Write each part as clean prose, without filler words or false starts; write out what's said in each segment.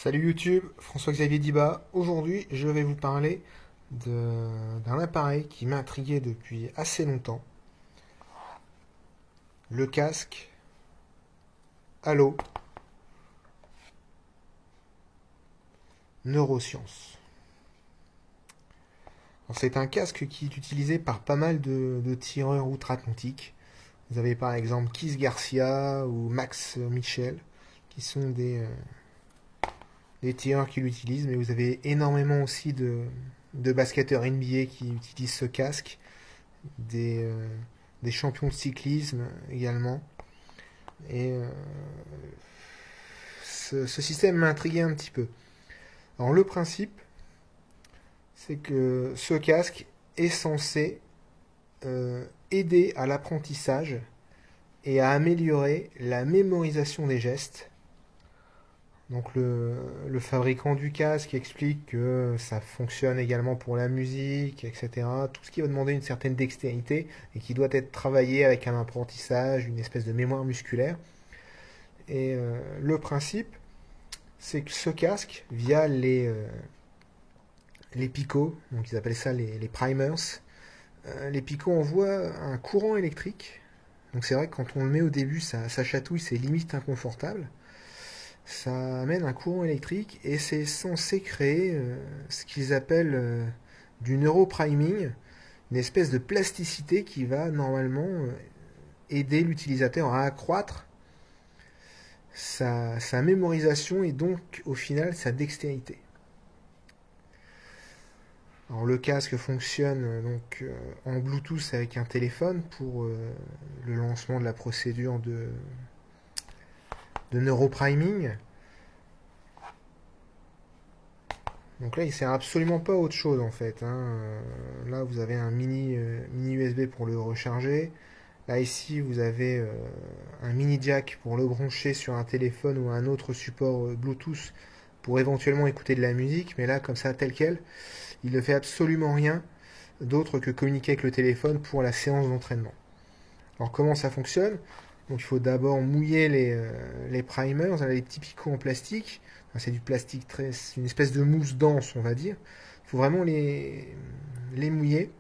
Salut YouTube, François-Xavier Diba. Aujourd'hui, je vais vous parler d'un appareil qui m'a intrigué depuis assez longtemps. Le casque Halo Neuroscience. C'est un casque qui est utilisé par pas mal de tireurs outre-Atlantique. Vous avez par exemple Keith Garcia ou Max Michel, qui sont des tireurs qui l'utilisent, mais vous avez énormément aussi de basketteurs NBA qui utilisent ce casque, des, des champions de cyclisme également. Et ce système m'a intrigué un petit peu. Alors le principe, c'est que ce casque est censé aider à l'apprentissage et à améliorer la mémorisation des gestes. Donc le fabricant du casque explique que ça fonctionne également pour la musique, etc. Tout ce qui va demander une certaine dextérité et qui doit être travaillé avec un apprentissage, une espèce de mémoire musculaire. Et le principe, c'est que ce casque, via les picots, donc ils appellent ça les primers, les picots envoient un courant électrique. Donc c'est vrai que quand on le met au début, ça chatouille, c'est limite inconfortable. Ça amène un courant électrique et c'est censé créer ce qu'ils appellent du neuropriming, une espèce de plasticité qui va normalement aider l'utilisateur à accroître sa mémorisation et donc au final sa dextérité. Alors le casque fonctionne donc en Bluetooth avec un téléphone pour le lancement de la procédure de neuropriming. Donc là, il sert absolument pas à autre chose en fait, hein. Là, vous avez un mini USB pour le recharger. Là, ici, vous avez un mini jack pour le brancher sur un téléphone ou un autre support Bluetooth pour éventuellement écouter de la musique. Mais là, comme ça, tel quel, il ne fait absolument rien d'autre que communiquer avec le téléphone pour la séance d'entraînement. Alors, comment ça fonctionne? Donc, il faut d'abord mouiller les primers, les petits picots en plastique. Enfin, c'est du plastique une espèce de mousse dense, on va dire. Il faut vraiment les mouiller.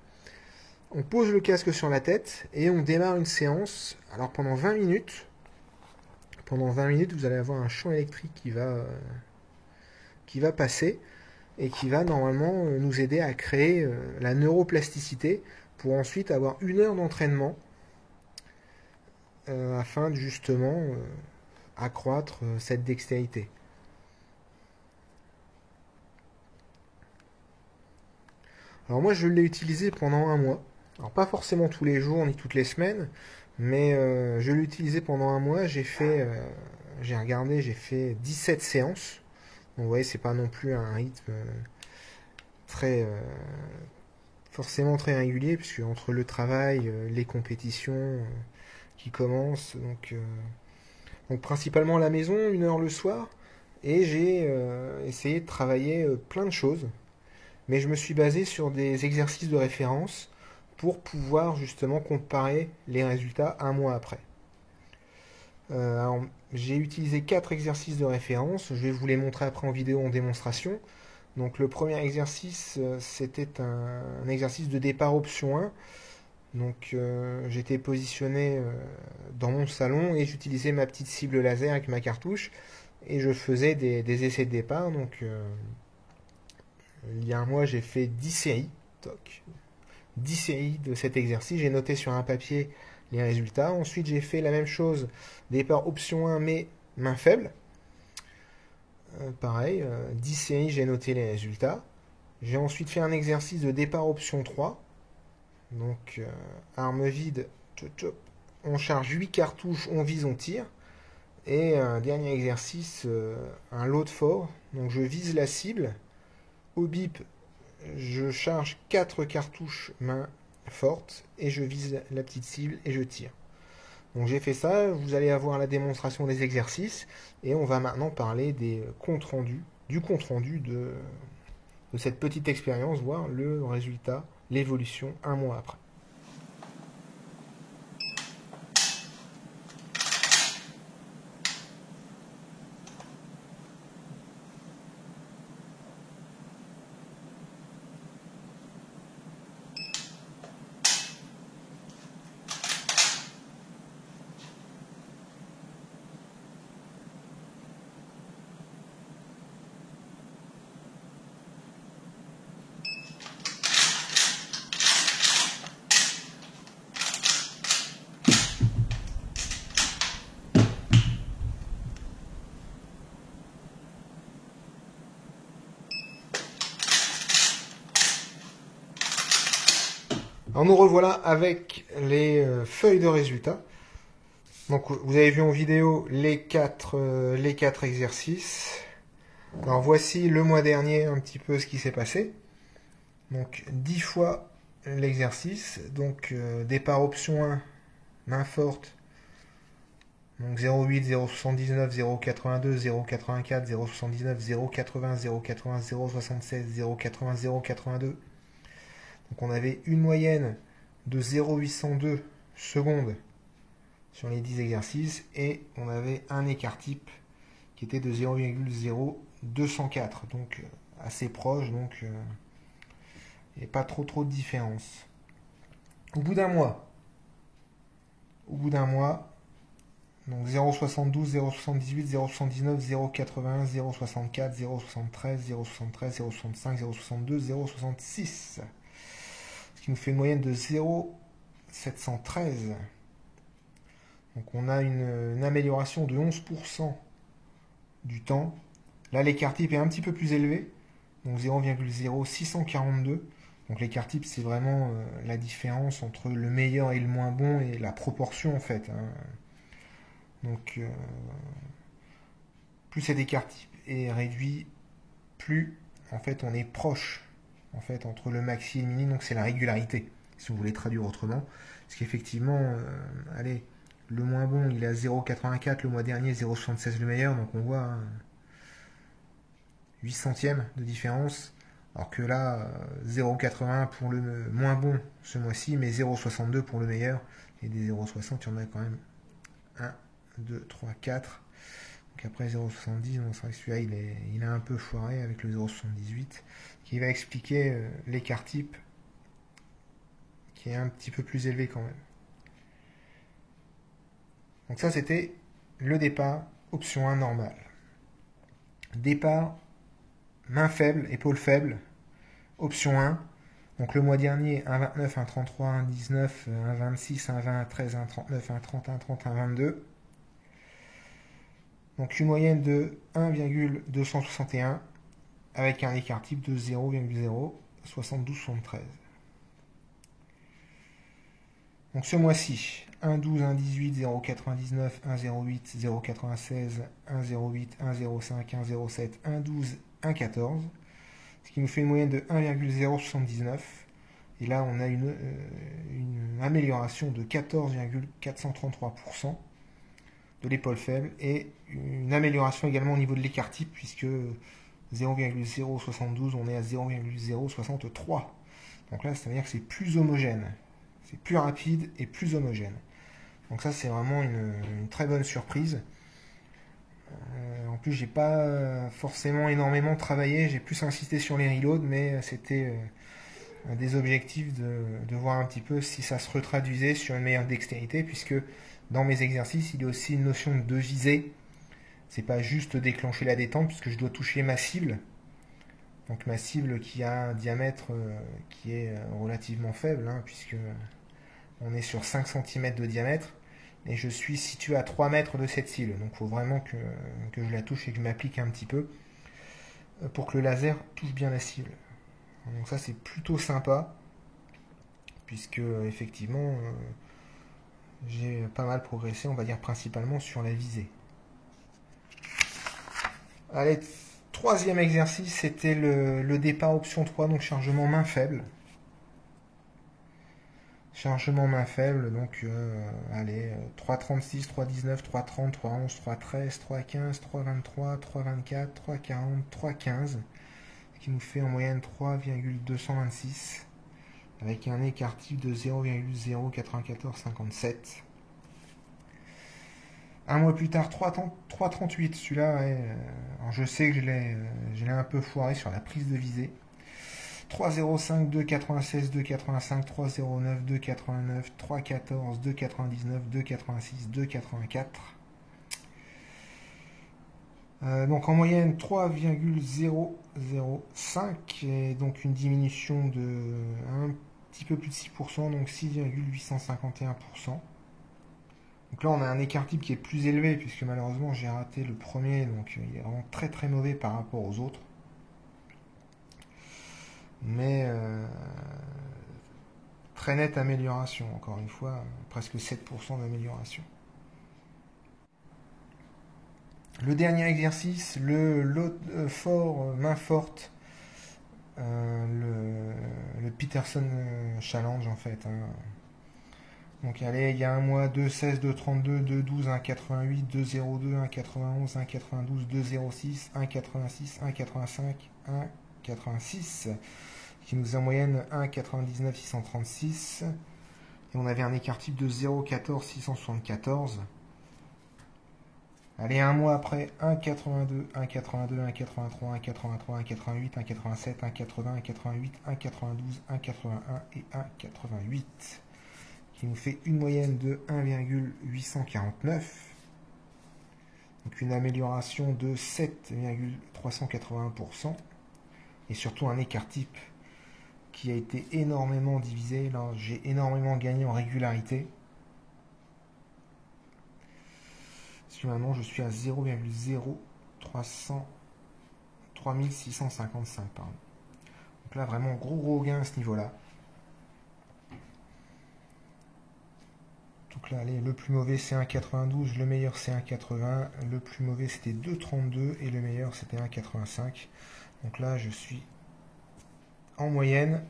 On pose le casque sur la tête et on démarre une séance. Alors pendant 20 minutes, vous allez avoir un champ électrique qui va passer et qui va normalement nous aider à créer la neuroplasticité pour ensuite avoir 1 heure d'entraînement afin de justement accroître cette dextérité. Alors moi je l'ai utilisé pendant un mois. Alors pas forcément tous les jours ni toutes les semaines, mais je l'ai utilisé pendant un mois. J'ai regardé, j'ai fait 17 séances. Donc vous voyez, c'est pas non plus un rythme très forcément très régulier, puisque entre le travail, les compétitions qui commencent, donc principalement à la maison, 1 heure le soir, et j'ai essayé de travailler plein de choses, mais je me suis basé sur des exercices de référence pour pouvoir justement comparer les résultats un mois après. Alors, j'ai utilisé 4 exercices de référence, je vais vous les montrer après en vidéo en démonstration. Donc le premier exercice, c'était un exercice de départ option 1. Donc j'étais positionné dans mon salon et j'utilisais ma petite cible laser avec ma cartouche et je faisais des essais de départ. Donc il y a un mois, j'ai fait 10 séries. Toc. 10 séries de cet exercice. J'ai noté sur un papier les résultats. Ensuite, j'ai fait la même chose, départ option 1, mais main faible. Pareil, 10 séries, j'ai noté les résultats. J'ai ensuite fait un exercice de départ option 3. Donc, arme vide, on charge 8 cartouches, on vise, on tire. Et un dernier exercice, un load fort. Donc, je vise la cible. Au bip, je charge 4 cartouches main forte et je vise la petite cible et je tire. Donc j'ai fait ça, vous allez avoir la démonstration des exercices et on va maintenant parler des comptes rendus, du compte rendu de cette petite expérience, voir le résultat, l'évolution un mois après. Alors nous revoilà avec les feuilles de résultats. Donc vous avez vu en vidéo les quatre exercices. Alors voici le mois dernier un petit peu ce qui s'est passé. Donc 10 fois l'exercice. Donc départ option 1, main forte. Donc 0,8, 0,79, 0,82, 0,84, 0,79, 0,80, 0,80, 0,76, 0,80, 0,82. Donc on avait une moyenne de 0,802 secondes sur les 10 exercices et on avait un écart type qui était de 0,0204. Donc assez proche, donc il n'y a pas trop de différence. Au bout d'un mois, donc 0,72, 0,78, 0,79, 0,81, 0,64, 0,73, 0,73, 0,65, 0,62, 0,66. Ce qui nous fait une moyenne de 0,713. Donc on a une amélioration de 11% du temps. Là l'écart type est un petit peu plus élevé, donc 0,0642. Donc l'écart type c'est vraiment la différence entre le meilleur et le moins bon et la proportion en fait. Donc plus cet écart type est réduit, plus en fait on est proche en fait entre le maxi et le mini, donc c'est la régularité si vous voulez traduire autrement. Parce qu'effectivement, allez, le moins bon il est à 0,84 le mois dernier, 0,76 le meilleur, donc on voit 8 centièmes de différence. Alors que là, 0,81 pour le moins bon ce mois-ci, mais 0,62 pour le meilleur. Et des 0,60, il y en a quand même 1, 2, 3, 4. Donc après 0,70, c'est vrai que celui-là, il est un peu foiré avec le 0,78, qui va expliquer l'écart type, qui est un petit peu plus élevé quand même. Donc ça, c'était le départ, option 1 normale. Départ, main faible, épaule faible, option 1. Donc le mois dernier, 1,29, 1,33, 1,19, 1,26, 1,20, 1,13, 1,39, 1,30, 1,30, 1,22. Donc une moyenne de 1,261 avec un écart type de 0,07273. Donc ce mois-ci, 1,12, 1,18, 0,99, 1,08, 0,96, 1,08, 1,05, 1,07, 1,12, 1,14. Ce qui nous fait une moyenne de 1,079. Et là, on a une amélioration de 14,433% de l'épaule faible et une amélioration également au niveau de l'écart type puisque 0,072, on est à 0,063. Donc là, c'est-à-dire que c'est plus homogène. C'est plus rapide et plus homogène. Donc ça, c'est vraiment une très bonne surprise. En plus, j'ai pas forcément énormément travaillé, j'ai plus insisté sur les reloads, mais c'était un des objectifs de voir un petit peu si ça se retraduisait sur une meilleure dextérité, puisque dans mes exercices, il y a aussi une notion de visée. C'est pas juste déclencher la détente, puisque je dois toucher ma cible. Donc ma cible qui a un diamètre qui est relativement faible, puisque on est sur 5 cm de diamètre. Et je suis situé à 3 mètres de cette cible. Donc il faut vraiment que je la touche et que je m'applique un petit peu pour que le laser touche bien la cible. Donc ça c'est plutôt sympa, puisque effectivement j'ai pas mal progressé, on va dire principalement sur la visée. Allez, troisième exercice, c'était le départ option 3, donc chargement main faible. Chargement main faible, donc allez, 3,36, 3,19, 3,30, 3,11, 3,13, 3,15, 3,23, 3,24, 3,40, 3,15, ce qui nous fait en moyenne 3,226, avec un écart type de 0,09457. Un mois plus tard, 3,38, celui-là, alors je sais que je l'ai un peu foiré sur la prise de visée. 3,05, 2,96, 2,85, 3,09, 2,89, 3,14, 2,99, 2,86, 2,84. Donc en moyenne 3,005 et donc une diminution de un petit peu plus de 6%, donc 6,851%. Donc là on a un écart type qui est plus élevé puisque malheureusement j'ai raté le premier, donc il est vraiment très très mauvais par rapport aux autres. Mais très nette amélioration, encore une fois, presque 7% d'amélioration. Le dernier exercice, le fort, main forte, le Peterson Challenge en fait. Hein. Donc allez, il y a un mois, 2,16, 2,32, 2,12, 1,88, 2,02, 1,91, 1,92, 2,06, 1,86, 1,85, 1,86, qui nous a en moyenne 1,99, 636. Et on avait un écart type de 0,14, 674. Allez, un mois après, 1,82, 1,82, 1,83, 1,83, 1,88, 1,87, 1,80, 1,88, 1,92, 1,81 et 1,88. Qui nous fait une moyenne de 1,849. Donc une amélioration de 7,381%. Et surtout un écart type qui a été énormément divisé. Là, j'ai énormément gagné en régularité. Maintenant, je suis à 0,03655. Pardon. Donc là, vraiment gros gain à ce niveau-là. Donc là, allez, le plus mauvais c'est 1,92, le meilleur c'est 1,80, le plus mauvais c'était 2,32 et le meilleur c'était 1,85. Donc là, je suis en moyenne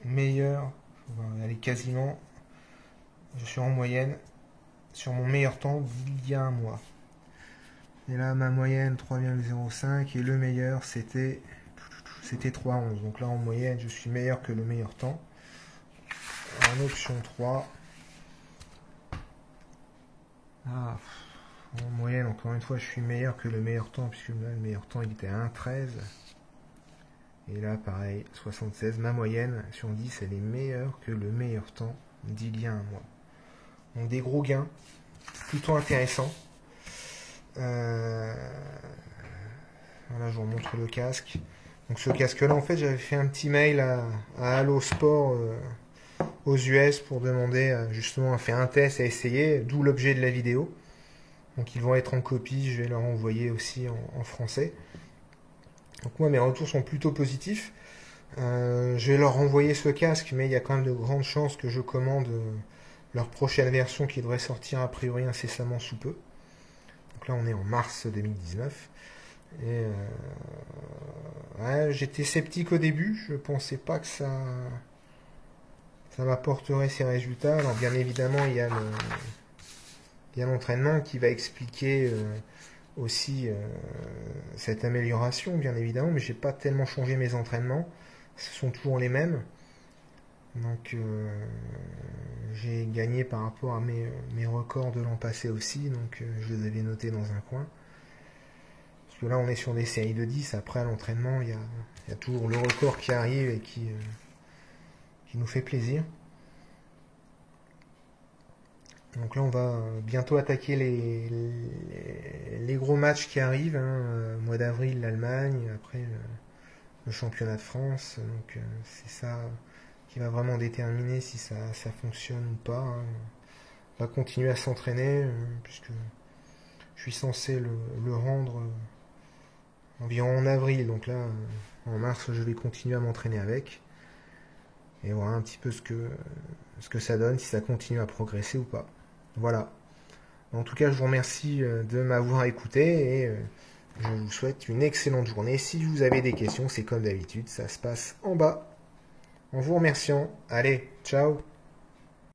meilleur, allez, quasiment, je suis en moyenne sur mon meilleur temps d'il y a un mois. Et là, ma moyenne 3,05 et le meilleur c'était 3,11. Donc là, en moyenne, je suis meilleur que le meilleur temps. En option 3. Ah, en moyenne, encore une fois, je suis meilleur que le meilleur temps, puisque là, le meilleur temps, il était à 1,13. Et là, pareil, 76. Ma moyenne, sur 10, elle est meilleure que le meilleur temps d'il y a un mois. Donc, des gros gains, plutôt intéressants. Voilà, je vous montre le casque. Donc, ce casque-là, en fait, j'avais fait un petit mail à Halo Sport aux US pour demander justement à faire un test, à essayer, d'où l'objet de la vidéo. Donc ils vont être en copie, je vais leur envoyer aussi en français. Donc moi mes retours sont plutôt positifs. Je vais leur renvoyer ce casque, mais il y a quand même de grandes chances que je commande leur prochaine version qui devrait sortir a priori incessamment sous peu. Donc là on est en mars 2019. Et ouais, j'étais sceptique au début, je pensais pas que ça m'apporterait ces résultats. Alors bien évidemment, il y a l'entraînement qui va expliquer aussi cette amélioration, bien évidemment, mais j'ai pas tellement changé mes entraînements. Ce sont toujours les mêmes. Donc j'ai gagné par rapport à mes records de l'an passé aussi, donc je les avais notés dans un coin. Parce que là on est sur des séries de 10, après à l'entraînement il y a toujours le record qui arrive et qui nous fait plaisir. Donc là on va bientôt attaquer les gros matchs qui arrivent, hein. Mois d'avril l'Allemagne, après le championnat de France, donc c'est ça qui va vraiment déterminer si ça fonctionne ou pas, hein. On va continuer à s'entraîner puisque je suis censé le rendre environ en avril, donc là en mars je vais continuer à m'entraîner avec et voir un petit peu ce que ça donne, si ça continue à progresser ou pas. Voilà. En tout cas, je vous remercie de m'avoir écouté et je vous souhaite une excellente journée. Si vous avez des questions, c'est comme d'habitude, ça se passe en bas. En vous remerciant. Allez, ciao!